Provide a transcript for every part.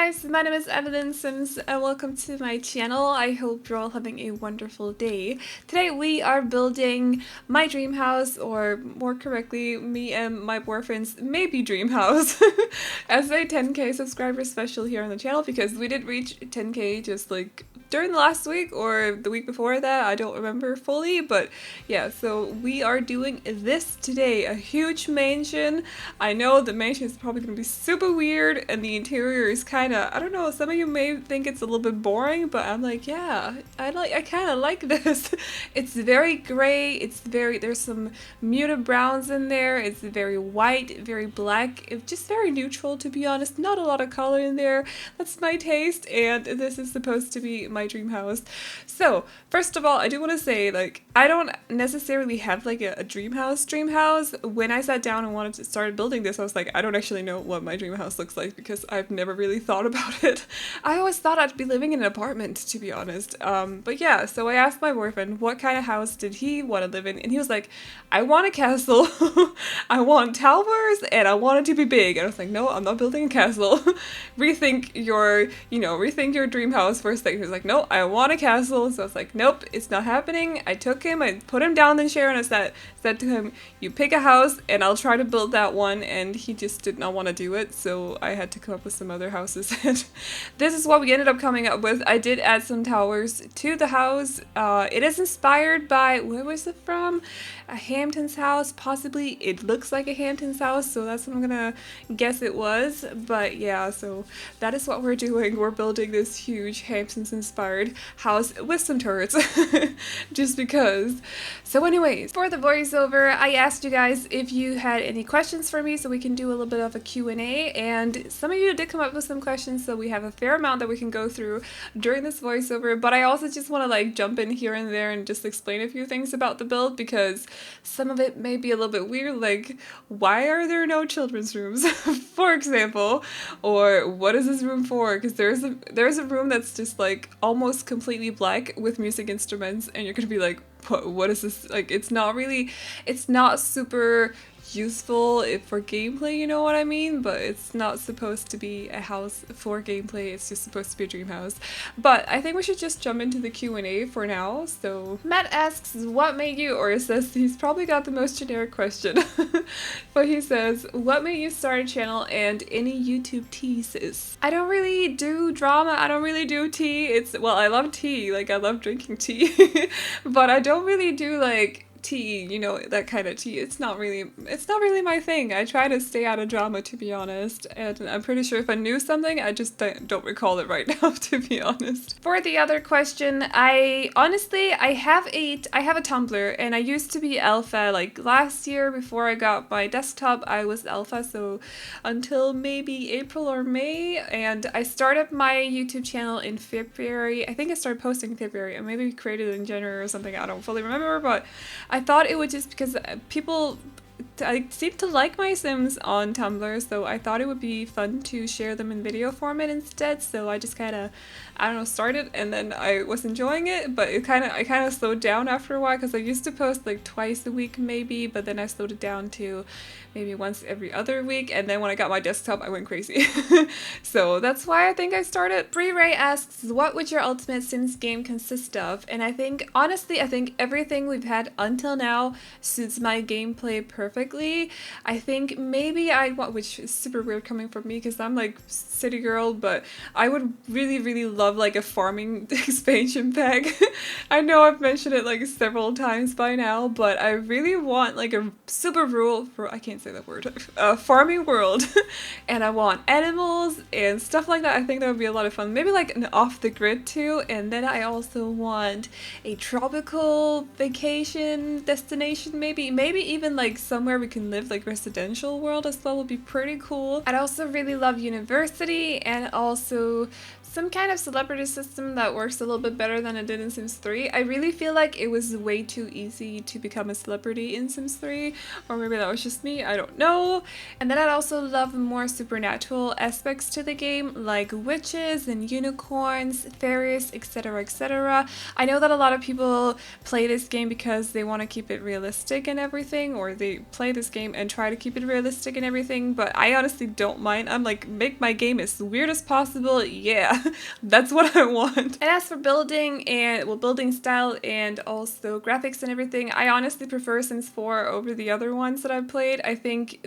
guys, my name is Aveline Sims and welcome to my channel. I hope you're all having a wonderful day. Today we are building my dream house, or more correctly, me and my boyfriend's maybe dream house as a 10k subscriber special here on the channel, because we did reach 10k just like during the last week or the week before that. I don't remember fully, but yeah, so we are doing this today. A huge mansion. I know the mansion is probably going to be super weird and the interior is kind of, I don't know, some of you may think it's a little bit boring, but I'm like, yeah, I kind of like this. It's very gray, there's some muted browns in there, it's very white, very black, it's just very neutral, to be honest, not a lot of color in there. That's my taste, and this is supposed to be my dream house. So first of all, I do want to say, like, I don't necessarily have like a dream house. When I sat down and wanted to start building this, I was like, I don't actually know what my dream house looks like because I've never really thought about it. I always thought I'd be living in an apartment, to be honest. But yeah, so I asked my boyfriend what kind of house did he want to live in, and he was like, I want a castle, I want towers, and I want it to be big. And I was like, no, I'm not building a castle. rethink your dream house for a second. He was like, no, I want a castle. So I was like, nope, it's not happening. I took him, I put him down in the chair, and I said to him, you pick a house and I'll try to build that one, and he just did not want to do it, so I had to come up with some other houses. And this is what we ended up coming up with. I did add some towers to the house. It is inspired by, where was it from? A Hamptons house, possibly. It looks like a Hamptons house, so that's what I'm gonna guess it was. But yeah, so that is what we're doing. We're building this huge Hamptons inspired house with some turrets just because. So anyways, for the voiceover, I asked you guys if you had any questions for me so we can do a little bit of a Q&A, and some of you did come up with some questions, so we have a fair amount that we can go through during this voiceover. But I also just want to like jump in here and there and just explain a few things about the build, because some of it may be a little bit weird, like why are there no children's rooms for example, or what is this room for? Because there's a room that's just like almost completely black with music instruments, and you're gonna be like, what is this? Like, it's not super useful for gameplay, you know what I mean? But it's not supposed to be a house for gameplay, it's just supposed to be a dream house. But I think we should just jump into the Q&A for now. So Matt asks, what made you, or says he's probably got the most generic question, but he says, what made you start a channel and any YouTube teases? I don't really do drama, I don't really do tea. Well, I love tea, like I love drinking tea, but I don't really do like tea, you know, that kind of tea. It's not really my thing. I try to stay out of drama, to be honest, and I'm pretty sure if I knew something, I just don't recall it right now, to be honest. For the other question, I have a Tumblr, and I used to be alpha. Like last year before I got my desktop, I was alpha, so until maybe April or May, and I started my YouTube channel in February. I think I started posting in February, and maybe created it in January or something, I don't fully remember, but I thought it would just, because I seem to like my Sims on Tumblr, so I thought it would be fun to share them in video format instead. So I just kind of, I don't know, started, and then I was enjoying it, but I kind of slowed down after a while, because I used to post like twice a week maybe, but then I slowed it down to maybe once every other week, and then when I got my desktop, I went crazy. So that's why I think I started. Bree Ray asks, what would your ultimate Sims game consist of? And I think, honestly, everything we've had until now suits my gameplay perfectly. I think maybe which is super weird coming from me because I'm like city girl, but I would really, really love like a farming expansion pack. I know I've mentioned it like several times by now, but I really want like a super rural, I can't say that word, farming world. And I want animals and stuff like that. I think that would be a lot of fun. Maybe like an off the grid too. And then I also want a tropical vacation destination, maybe even like somewhere we can live, like residential world as well would be pretty cool. I'd also really love university, and also some kind of celebrity system that works a little bit better than it did in Sims 3. I really feel like it was way too easy to become a celebrity in Sims 3, or maybe that was just me, I don't know. And then I'd also love more supernatural aspects to the game, like witches and unicorns, fairies, etc, etc. I know that a lot of people play this game because they want to keep it realistic and everything, or they play this game and try to keep it realistic and everything, but I honestly don't mind. I'm like, make my game as weird as possible, yeah, that's what I want. And as for building and, well, building style and also graphics and everything, I honestly prefer Sims 4 over the other ones that I've played. I think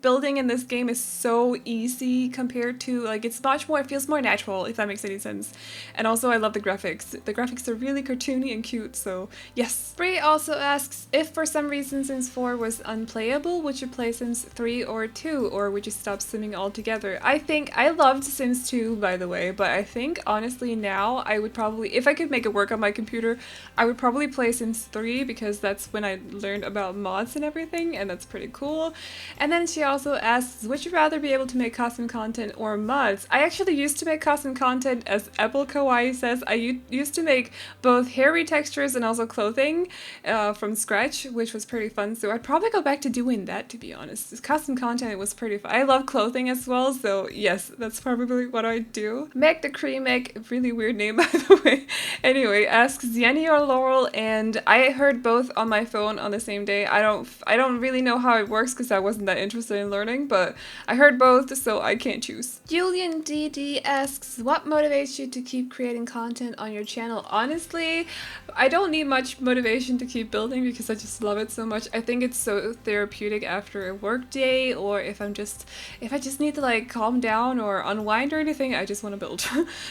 building in this game is so easy compared to, like, it's much more, it feels more natural, if that makes any sense. And also I love the graphics. The graphics are really cartoony and cute, so yes. Bree also asks, if for some reason Sims 4 was unplayable, would you play Sims 3 or 2, or would you stop simming altogether? I think I loved Sims 2, by the way, but I think honestly now I would probably, if I could make it work on my computer, I would probably play Sims 3 because that's when I learned about mods and everything, and that's pretty cool. And then she also asks, would you rather be able to make custom content or mods? I actually used to make custom content, as Apple Kawaii says. I used to make both hair retextures and also clothing from scratch, which was pretty fun, so I'd probably go back to doing that, to be honest. This custom content was pretty fun. I love clothing as well, so yes, that's probably what I'd do. Meg the Cream Egg, really weird name by the way. Anyway, asks Jenny or Laurel, and I heard both on my phone on the same day. I don't really know how it works because I wasn't that interested in learning, but I heard both, so I can't choose. Julian DD asks, what motivates you to keep creating content on your channel? Honestly, I don't need much motivation to keep building because I just love it so much. I think it's so therapeutic after a work day, or if I just need to like calm down or unwind or anything, I just want to build.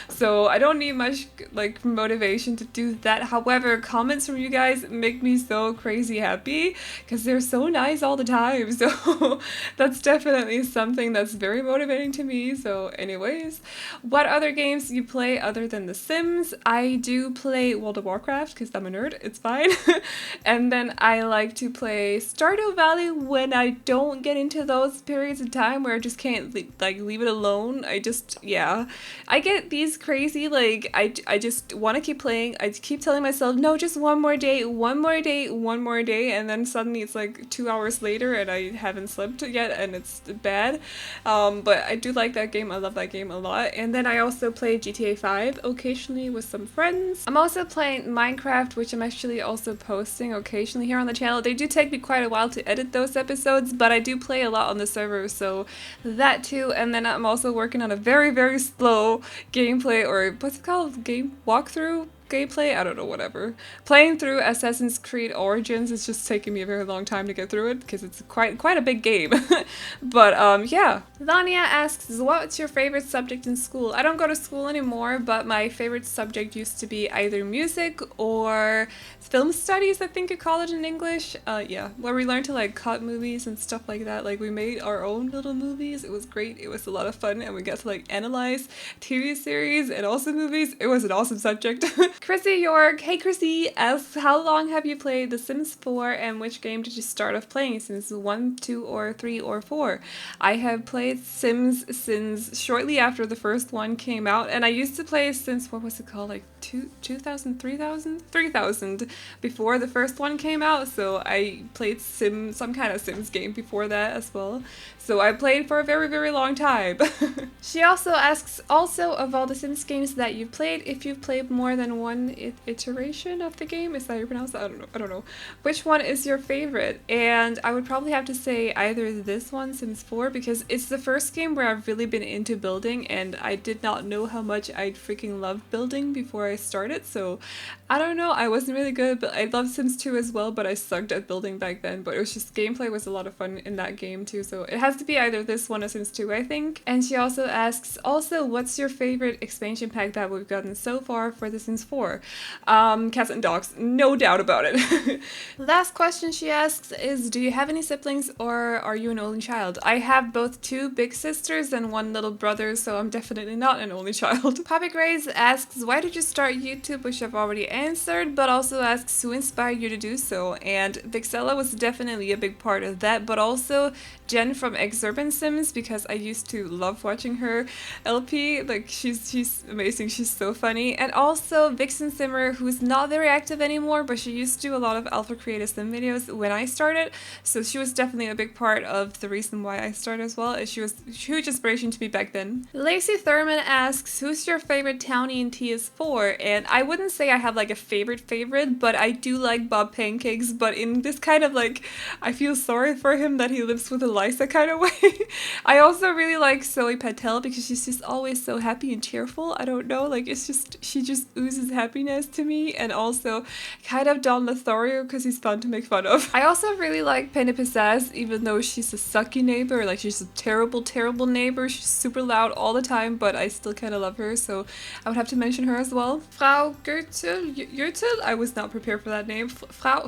So I don't need much like motivation to do that. However, comments from you guys make me so crazy happy because they're so nice all the time. So that's definitely something that's very motivating to me. So anyways, what other games do you play other than The Sims? I do play World of Warcraft because I'm a nerd, it's fine. And then I like to play Stardew Valley when I don't get into those periods of time where I just can't leave it alone. Yeah, I get these crazy, like, I just want to keep playing. I keep telling myself, no, just one more day, one more day, one more day, and then suddenly it's like 2 hours later and I haven't slept yet and it's bad. But I do like that game. I love that game a lot. And then I also play GTA 5 occasionally with some friends. I'm also playing Minecraft, which I'm actually also posting occasionally here on the channel. They do take me quite a while to edit those episodes, but I do play a lot on the server, so that too. And then I'm also working on a very, very slow gameplay, or what's it called? Game walkthrough? Gameplay? I don't know, whatever. Playing through Assassin's Creed Origins is just taking me a very long time to get through it because it's quite a big game. But yeah. Lania asks, what's your favorite subject in school? I don't go to school anymore, but my favorite subject used to be either music or film studies, I think you call it in English. Yeah, where we learned to like cut movies and stuff like that. Like we made our own little movies. It was great. It was a lot of fun, and we got to like analyze TV series and also movies. It was an awesome subject. Chrissy York, hey Chrissy, asks, how long have you played The Sims 4 and which game did you start off playing, Sims 1, 2, or 3, or 4? I have played Sims since shortly after the first one came out, and I used to play since, what was it called, like 2000, 3000 before the first one came out, so I played some kind of Sims game before that as well. So I played for a very, very long time. She also asks, also of all the Sims games that you've played, if you've played more than one iteration of the game, is that how you pronounce it? I don't know. Which one is your favorite? And I would probably have to say either this one, Sims 4, because it's the first game where I've really been into building, and I did not know how much I freaking loved building before I started, so I don't know, I wasn't really good, but I loved Sims 2 as well, but I sucked at building back then, but it was just, gameplay was a lot of fun in that game too, so it has to be either this one or Sims 2, I think. And she also asks, also, what's your favorite expansion pack that we've gotten so far for The Sims 4? 4. Cats and dogs, no doubt about it. Last question she asks is, do you have any siblings or are you an only child? I have both 2 big sisters and 1 little brother, so I'm definitely not an only child. Poppy Grace asks, why did you start YouTube, which I've already answered, but also asks who inspired you to do so. And Vixella was definitely a big part of that, but also Jen from Exurban Sims, because I used to love watching her LP. Like, she's amazing, she's so funny. And also Vixen Simmer, who's not very active anymore, but she used to do a lot of Alpha Creative Sim videos when I started, so she was definitely a big part of the reason why I started as well, as she was a huge inspiration to me back then. Lacey Thurman asks, who's your favorite townie in TS4? And I wouldn't say I have like a favorite, but I do like Bob Pancakes, but in this kind of like, I feel sorry for him that he lives with Eliza kind of way. I also really like Zoe Patel because she's just always so happy and cheerful. I don't know, like it's just, she just oozes happiness to me. And also kind of Don Lothario because he's fun to make fun of. I also really like Penny Pizzazz, even though she's a sucky neighbor, like she's a terrible neighbor. She's super loud all the time, but I still kind of love her, so I would have to mention her as well. Frau Goethe, I was not prepared for that name. Frau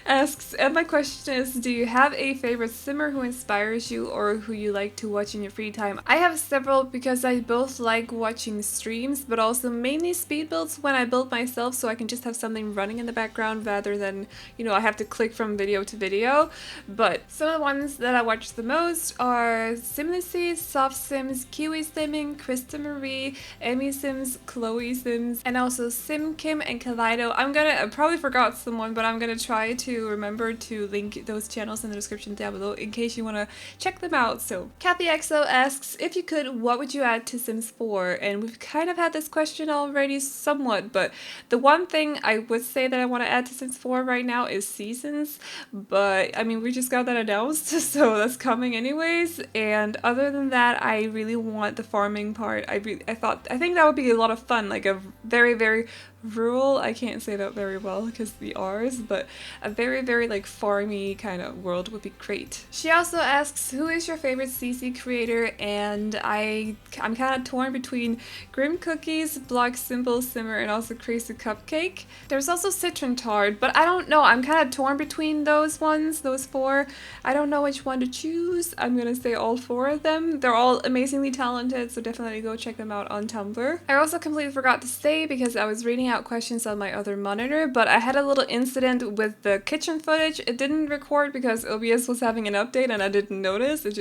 asks, and my question is, do you have a favorite simmer who inspires you or who you like to watch in your free time? I have several because I both like watching streams, but also mainly speed builds when I build myself, so I can just have something running in the background rather than, you know, I have to click from video to video. But some of the ones that I watch the most are Simlicy, Soft Sims, Kiwi Simming, Krista Marie, Emmy Sims, Chloe Sims, and also Sim Kim and Kaleido. I probably forgot someone, but I'm gonna try to remember to link those channels in the description down below in case you want to check them out. So Kathy XO asks, if you could, what would you add to Sims 4? And we've kind of had this question already somewhat, but the one thing I would say that I want to add to Sims 4 right now is seasons, but I mean, we just got that announced, so that's coming anyways. And other than that, I really want the farming part. I think that would be a lot of fun, like a very rural, I can't say that very well because the R's, but a very like farmy kind of world would be great. She also asks, who is your favorite CC creator? And I'm kind of torn between Grim Cookies, Block Simple Simmer, and also Crazy Cupcake. There's also Citron Tart, but I don't know, I'm kind of torn between those 4. I don't know which one to choose. I'm gonna say all 4 of them. They're all amazingly talented, so definitely go check them out on Tumblr. I also completely forgot to say, because I was reading out questions on my other monitor, but I had a little incident with the kitchen footage. It didn't record because OBS was having an update and I didn't notice. It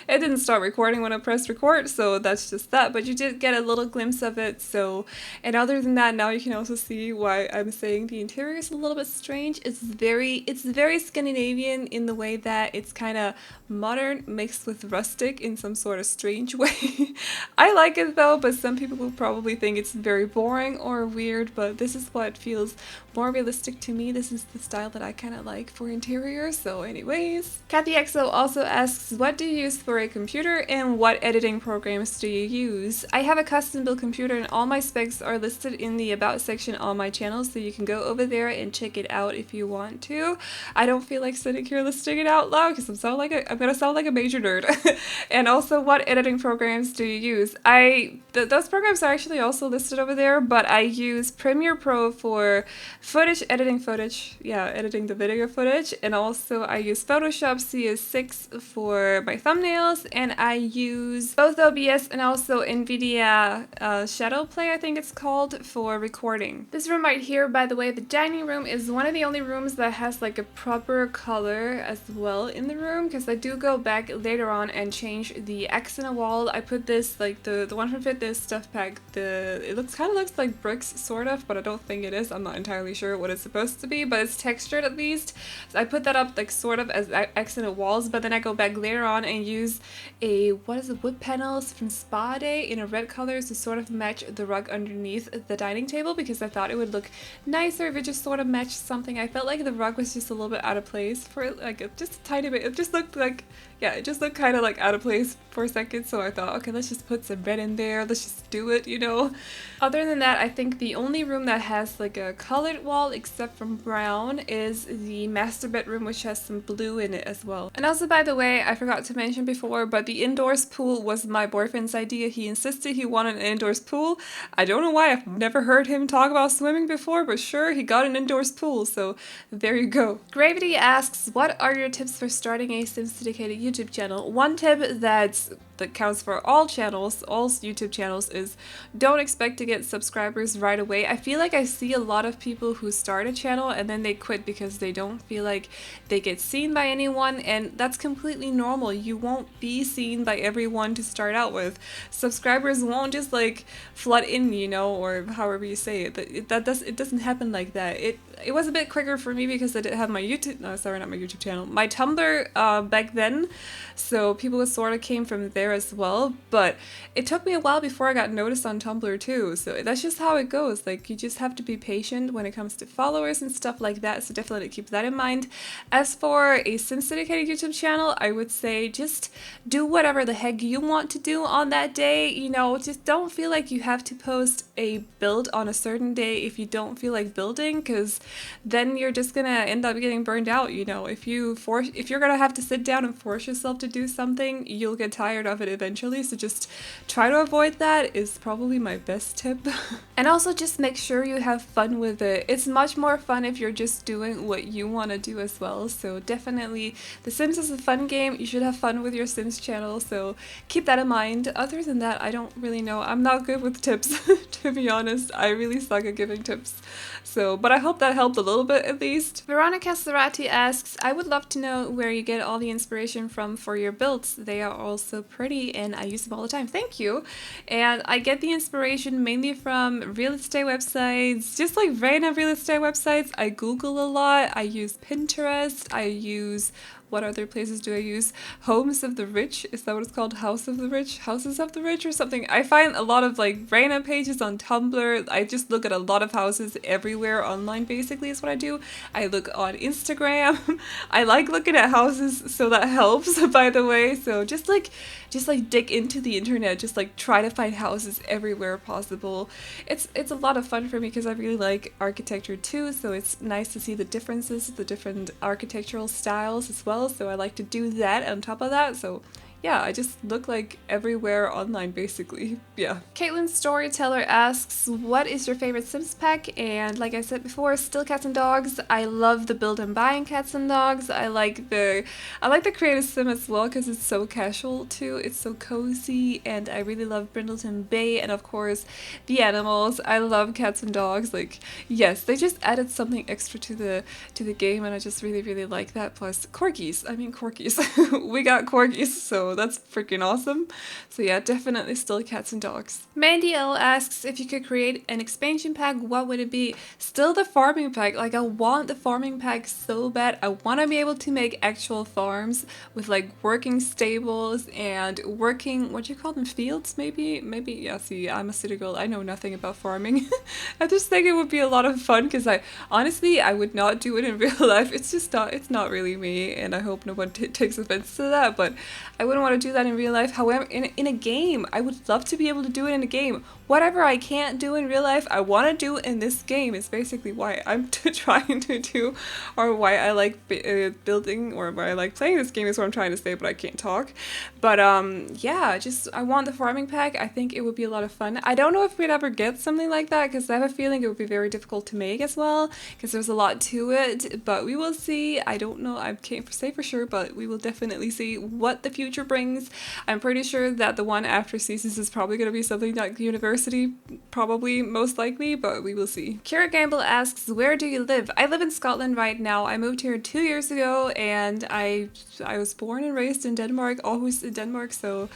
didn't start recording when I pressed record, so that's just that, but you did get a little glimpse of it. So, and other than that, now you can also see why I'm saying the interior is a little bit strange. It's very Scandinavian in the way that it's kind of modern mixed with rustic in some sort of strange way. I like it though, but some people will probably think it's very boring or weird, but this is what feels more realistic to me. This is the style that I kind of like for interior. So anyways, Kathy XO also asks, what do you use for a computer and what editing programs do you use? I have a custom built computer and all my specs are listed in the about section on my channel, so you can go over there and check it out if you want to. I don't feel like sitting here listing it out loud because I'm gonna sound like a major nerd. And also, what editing programs do you use? Those programs are actually also listed over there, but I use Premiere Pro for editing the video footage, and also I use Photoshop CS6 for my thumbnails, and I use both OBS and also NVIDIA Shadowplay, I think it's called, for recording. This room right here, by the way, the dining room, is one of the only rooms that has like a proper color as well in the room, because I do go back later on and change the accent wall. I put this, like the one from Fitness stuff pack, it kind of looks like bricks sort of, but I don't think it is. I'm not entirely sure what it's supposed to be, but it's textured at least. So I put that up like sort of as accented walls, but then I go back later on and use wood panels from Spa Day in a red color to sort of match the rug underneath the dining table, because I thought it would look nicer if it just sort of matched something. I felt like the rug was just a little bit out of place for it, like just a tiny bit. It just looked like yeah, it just looked kind of like out of place for a second, so I thought, okay, let's just put some red in there, let's just do it, you know. Other than that, I think the only room that has like a colored wall except from brown is the master bedroom, which has some blue in it as well. And also, by the way, I forgot to mention before, but the indoors pool was my boyfriend's idea. He insisted he wanted an indoors pool. I don't know why, I've never heard him talk about swimming before, but sure, he got an indoors pool, so there you go. Gravity asks, what are your tips for starting a Sims dedicated YouTube channel? One tip that counts for all channels, all YouTube channels, is don't expect to get subscribers right away. I feel like I see a lot of people who start a channel and then they quit because they don't feel like they get seen by anyone, and that's completely normal. You won't be seen by everyone to start out with. Subscribers won't just like flood in, you know, or however you say it. It doesn't happen like that. It was a bit quicker for me because I didn't have my YouTube, no, sorry, not my YouTube channel, my Tumblr back then, so people sort of came from there as well, but it took me a while before I got noticed on Tumblr too, so that's just how it goes. Like, you just have to be patient when it comes to followers and stuff like that, so definitely keep that in mind. As for a Sims dedicated YouTube channel, I would say just do whatever the heck you want to do on that day, you know, just don't feel like you have to post a build on a certain day if you don't feel like building, because then you're just gonna end up getting burned out, you know. If you're gonna have to sit down and force yourself to do something, you'll get tired of it eventually, so just try to avoid that is probably my best tip. And also just make sure you have fun with it. It's much more fun if you're just doing what you want to do as well, so definitely The Sims is a fun game. You should have fun with your Sims channel, so keep that in mind. Other than that, I don't really know. I'm not good with tips to be honest. I really suck at giving tips, so but I hope that helped a little bit at least. Veronica Serati asks, I would love to know where you get all the inspiration from for your builds. They are all so pretty and I use them all the time. Thank you. And I get the inspiration mainly from real estate websites, just like random real estate websites. I Google a lot. I use Pinterest. I use, what other places do I use? Homes of the Rich, is that what it's called? House of the Rich? Houses of the Rich or something? I find a lot of like random pages on Tumblr. I just look at a lot of houses everywhere online, basically is what I do. I look on Instagram. I like looking at houses, so that helps, by the way. So just like dig into the internet, just like try to find houses everywhere possible. It's a lot of fun for me because I really like architecture too, so it's nice to see the differences, the different architectural styles as well. So I like to do that on top of that. So yeah, I just look like everywhere online basically. Yeah. Caitlin Storyteller asks, what is your favorite Sims pack? And like I said before, still cats and dogs. I love the build and buying cats and dogs. I like the creative sim as well because it's so casual too. It's so cozy, and I really love Brindleton Bay, and of course the animals. I love cats and dogs. Like, yes, they just added something extra to the game, and I just really like that. Plus corgis. I mean corgis. We got corgis, so that's freaking awesome. So yeah, definitely still cats and dogs. Mandy L asks, if you could create an expansion pack, what would it be? Still the farming pack. Like, I want the farming pack so bad. I want to be able to make actual farms with like working stables and working, what do you call them, fields maybe? Yeah, see, I'm a city girl. I know nothing about farming. I just think it would be a lot of fun because I would not do it in real life. It's not really me, and I hope no one takes offense to that, but I wouldn't want to do that in real life. However, in a game, I would love to be able to do it in a game. Whatever I can't do in real life, I want to do in this game. Is basically why I'm trying to do, or why I like building, or why I like playing this game, is what I'm trying to say, but I can't talk. But yeah, I want the farming pack. I think it would be a lot of fun. I don't know if we'd ever get something like that because I have a feeling it would be very difficult to make as well because there's a lot to it, but we will see. I don't know. I can't say for sure, but we will definitely see what the future brings. I'm pretty sure that the one after Seasons is probably going to be something like university, probably, most likely, but we will see. Kira Gamble asks, where do you live? I live in Scotland right now. I moved here 2 years ago, and I was born and raised in Denmark, always in Denmark, so,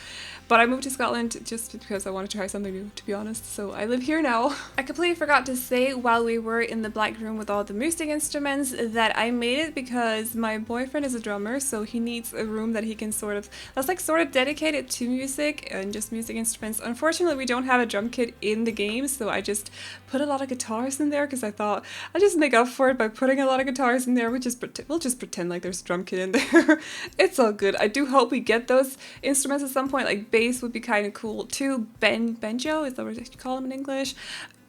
but I moved to Scotland just because I wanted to try something new, to be honest, so I live here now. I completely forgot to say while we were in the black room with all the music instruments that I made it because my boyfriend is a drummer, so he needs a room that he can sort of, that's like sort of dedicated to music and just music instruments. Unfortunately, we don't have a drum kit in the game, so I just put a lot of guitars in there because I thought I'd just make up for it by putting a lot of guitars in there. We'll just pretend like there's a drum kit in there. It's all good. I do hope we get those instruments at some point. Like bass would be kind of cool too. Banjo, is that what you call them in English?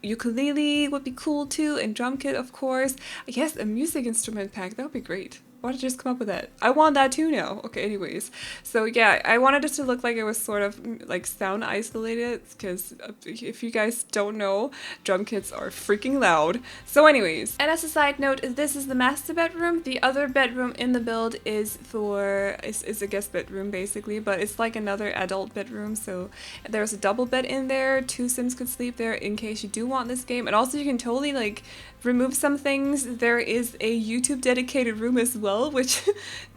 Ukulele would be cool too, and drum kit, of course. Yes, a music instrument pack, that would be great. Why did I just come up with that? I want that too now. Okay, anyways. So yeah, I wanted it to look like it was sort of like sound isolated, because if you guys don't know, drum kits are freaking loud. So anyways, and as a side note, this is the master bedroom. The other bedroom in the build is a guest bedroom basically, but it's like another adult bedroom. So there's a double bed in there. 2 Sims could sleep there in case you do want this game. And also you can totally like remove some things. There is a YouTube dedicated room as well, which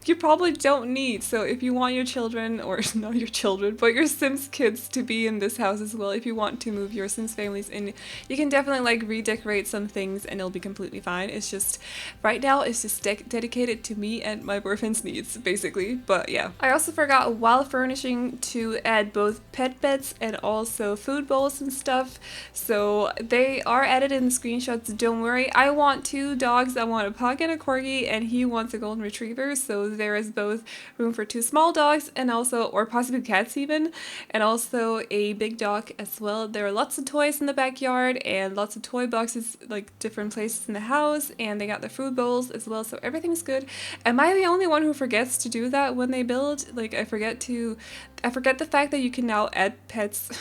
you probably don't need. So if you want your children, or not your children, but your Sims kids to be in this house as well, if you want to move your Sims families in, you can definitely like redecorate some things and it'll be completely fine. It's just, right now it's just dedicated to me and my boyfriend's needs, basically. But yeah. I also forgot while furnishing to add both pet beds and also food bowls and stuff. So they are added in the screenshots, don't worry. I want 2 dogs. I want a pug and a corgi, and he wants a golden retriever. So there is both room for 2 small dogs and also, or possibly cats even, and also a big dog as well. There are lots of toys in the backyard and lots of toy boxes, like different places in the house, and they got the food bowls as well, so everything's good. Am I the only one who forgets to do that when they build? Like I forget the fact that you can now add pets.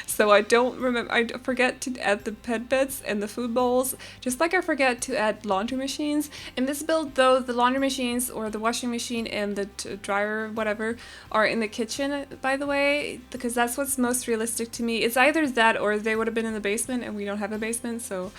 So I forget to add the pet beds and the food bowls, just like I forget to add laundry machines. In this build though, the laundry machines or the washing machine and the dryer, whatever, are in the kitchen, by the way, because that's what's most realistic to me. It's either that or they would have been in the basement, and we don't have a basement, so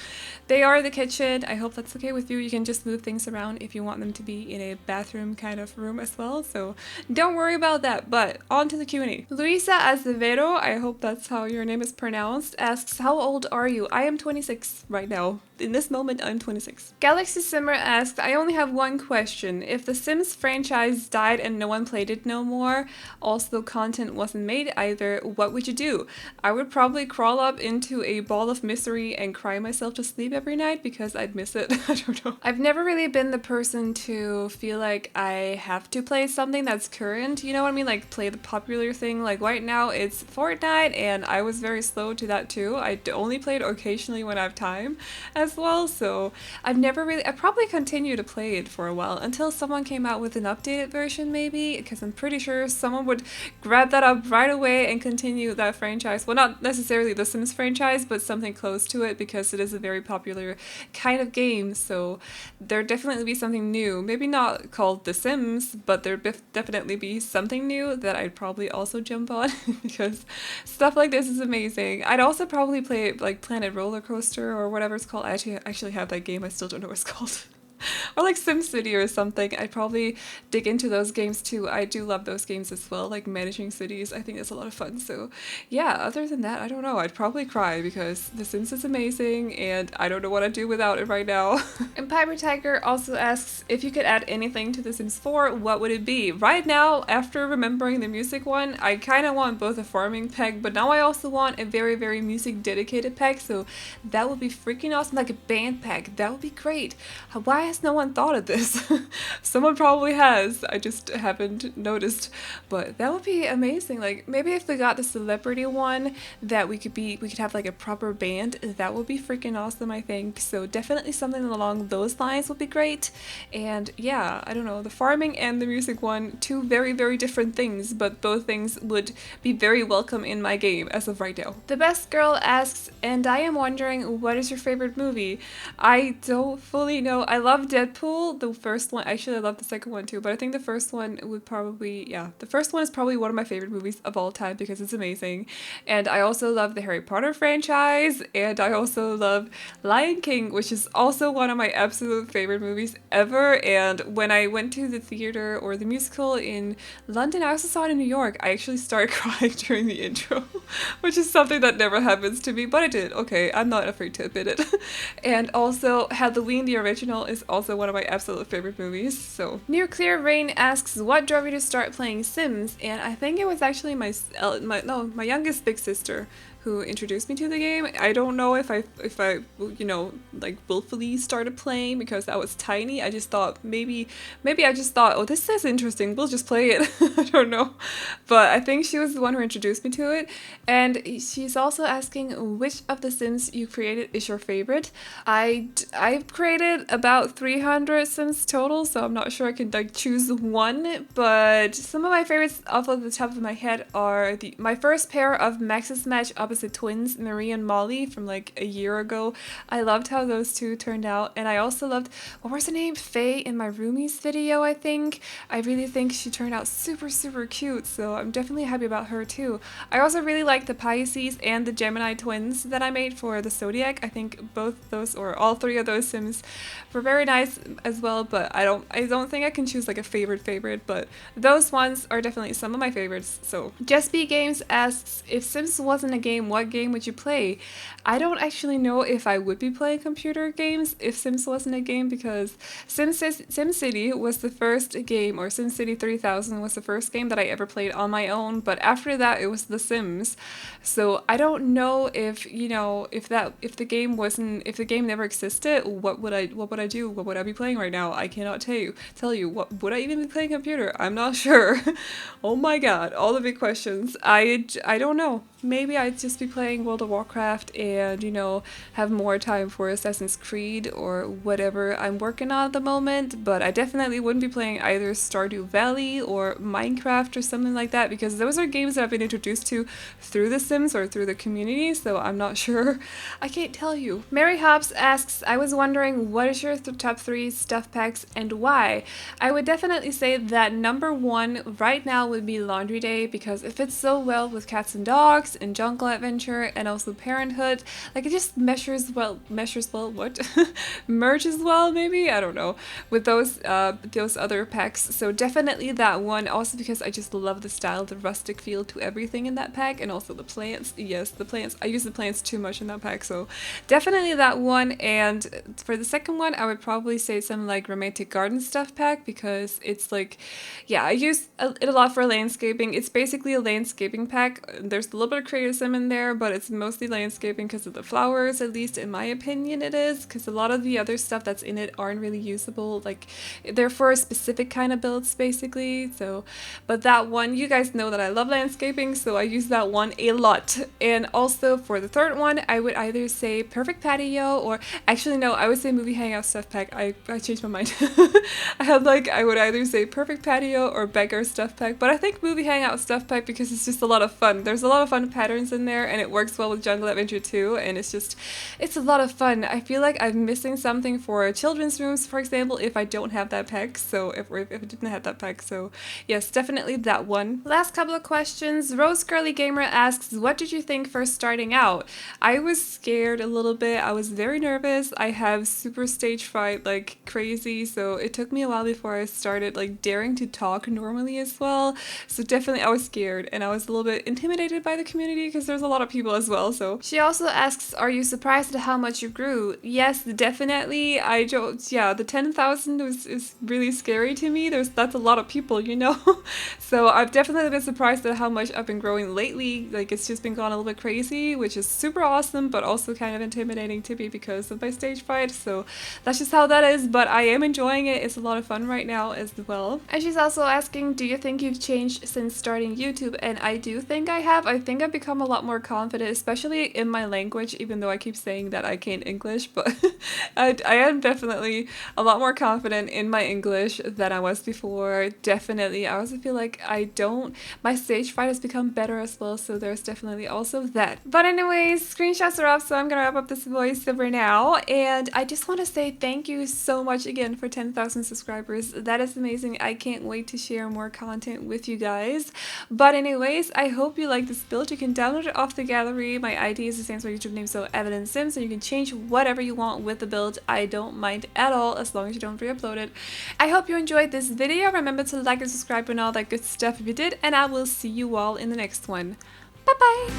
they are in the kitchen. I hope that's okay with you. You can just move things around if you want them to be in a bathroom kind of room as well, so don't worry about that. But on to the Q&A. Luisa Azevedo, I hope that's how your name is pronounced, asks, how old are you? I am 26 right now. In this moment, I'm 26. Galaxy Simmer asks, I only have one question. If the Sims franchise died and no one played it no more, also content wasn't made either, what would you do? I would probably crawl up into a ball of misery and cry myself to sleep every night because I'd miss it. I don't know. I've never really been the person to feel like I have to play something that's current, you know what I mean? Like play the popular thing. Like right now it's Fortnite, and I was very slow to that too. I only played occasionally when I have time as well, so I probably continue to play it for a while until someone came out with an updated version maybe, because I'm pretty sure someone would grab that up right away and continue that franchise. Well, not necessarily the Sims franchise, but something close to it, because it is a very popular kind of game, so there'd definitely be something new. Maybe not called The Sims, but there'd definitely be something new that I'd probably also jump on because stuff like this is amazing. I'd also probably play like Planet Roller Coaster or whatever it's called. I actually have that game. I still don't know what it's called. Or like SimCity or something. I'd probably dig into those games too. I do love those games as well, like managing cities. I think that's a lot of fun. So yeah, other than that, I don't know. I'd probably cry because The Sims is amazing and I don't know what I'd do without it right now. And Piper Tiger also asks, if you could add anything to The Sims 4, what would it be? Right now, after remembering the music one, I kind of want both a farming pack, but now I also want a very, very music dedicated pack. So that would be freaking awesome. Like a band pack. That would be great. Why has no one thought of this? Someone probably has. I just haven't noticed. But that would be amazing. Like maybe if we got the celebrity one, that we could have like a proper band. That would be freaking awesome, I think. So definitely something along those lines would be great. And yeah, I don't know, the farming and the music one, 2 very, very different things, but both things would be very welcome in my game as of right now. The Best Girl asks, and I am wondering, what is your favorite movie? I don't fully know. I love Deadpool, the first one. Actually, I love the second one too, but I think the first one would probably, yeah, the first one is probably one of my favorite movies of all time because it's amazing. And I also love the Harry Potter franchise, and I also love Lion King, which is also one of my absolute favorite movies ever. And when I went to the theater or the musical in London, I also saw it in New York. I actually started crying during the intro, which is something that never happens to me, but I did. Okay, I'm not afraid to admit it. And also Halloween, the original, is also one of my absolute favorite movies. So Nuclear Rain asks, what drove you to start playing Sims? And I think it was actually my youngest big sister who introduced me to the game. I don't know if I you know, like willfully started playing because I was tiny. I just thought maybe I just thought, oh, this is interesting, we'll just play it. I don't know, but I think she was the one who introduced me to it. And she's also asking which of the Sims you created is your favorite. I've created about 300 Sims total, so I'm not sure I can like choose one, but some of my favorites off of the top of my head are my first pair of Max's Match opposite twins, Marie and Molly, from like a year ago. I loved how those two turned out, and I also loved, what was her name? Faye in my roomies video, I think. I really think she turned out super cute, so I'm definitely happy about her too. I also really like the Pisces and the Gemini twins that I made for the Zodiac. I think both those, or all three of those Sims, were very nice as well, but I don't think I can choose like a favorite, but those ones are definitely some of my favorites. So Just Be Games asks, if Sims wasn't a game, what game would you play? I don't actually know if I would be playing computer games if Sims wasn't a game, because SimCity was the first game, or SimCity 3000 was the first game that I ever played on my own, but after that it was The Sims. So I don't know if, you know, if the game never existed, what would I do? What would I be playing right now? I cannot tell you. What would I even be playing computer? I'm not sure. Oh my god, all the big questions. I don't know. Maybe I'd just be playing World of Warcraft and, you know, have more time for Assassin's Creed or whatever I'm working on at the moment, but I definitely wouldn't be playing either Stardew Valley or Minecraft or something like that, because those are games that I've been introduced to through The Sims or through the community, so I'm not sure. I can't tell you. Mary Hobbs asks, I was wondering, what is your top 3 stuff packs and why? I would definitely say that number 1 right now would be Laundry Day, because it fits so well with cats and dogs and Jungle Adventure and also Parenthood. Like, it just merges well, maybe? I don't know, with those other packs. So definitely that one, also because I just love the style, the rustic feel to everything in that pack, and also the plants. Yes, the plants. I use the plants too much in that pack, so definitely that one. And for the second one, I would probably say something like Romantic Garden Stuff Pack, because it's like, yeah, I use it a lot for landscaping. It's basically a landscaping pack. There's a little bit of Creative Sim in there, but it's mostly landscaping because of the flowers, at least in my opinion it is, because a lot of the other stuff that's in it aren't really usable. Like, they're for a specific kind of builds basically. So, but that one, you guys know that I love landscaping, so I use that one a lot. And also for the third one, I would either say Perfect Patio, or actually no, I would say Movie Hangout Stuff Pack. I changed my mind. I would either say Perfect Patio or Beggar Stuff Pack, but I think Movie Hangout Stuff Pack because it's just a lot of fun. There's a lot of fun patterns in there, and it works well with Jungle Adventure too, and it's a lot of fun. I feel like I'm missing something for children's rooms, for example, if I don't have that pack, so if I didn't have that pack. So yes, definitely that one. Last couple of questions. Rose Girly Gamer asks, what did you think first starting out? I was scared a little bit. I was very nervous. I have super stage fright like crazy, so it took me a while before I started like daring to talk normally as well. So definitely I was scared, and I was a little bit intimidated by the community because there's a lot of people as well. So she also asks, are you surprised at how much you grew? Yes, definitely. Yeah, the 10,000 is really scary to me. That's a lot of people, you know. So I've definitely been surprised at how much I've been growing lately. Like, it's just been gone a little bit crazy, which is super awesome, but also kind of intimidating to me because of my stage fright. So that's just how that is, but I am enjoying it. It's a lot of fun right now as well. And she's also asking, do you think you've changed since starting YouTube? And I do think I have. I think I've become a lot more confident, especially in my language, even though I keep saying that I can't English, but I am definitely a lot more confident in my English than I was before. Definitely. I also feel like my stage fright has become better as well, so there's definitely also that. But anyways, screenshots are up, so I'm gonna wrap up this voiceover now, and I just want to say thank you so much again for 10,000 subscribers. That is amazing. I can't wait to share more content with you guys. But anyways, I hope you like this build. You can download it off the gallery. My ID is the same as my YouTube name, so Aveline Sims, so you can change whatever you want with the build. I don't mind at all, as long as you don't re-upload it. I hope you enjoyed this video. Remember to like and subscribe and all that good stuff if you did, and I will see you all in the next one. Bye bye!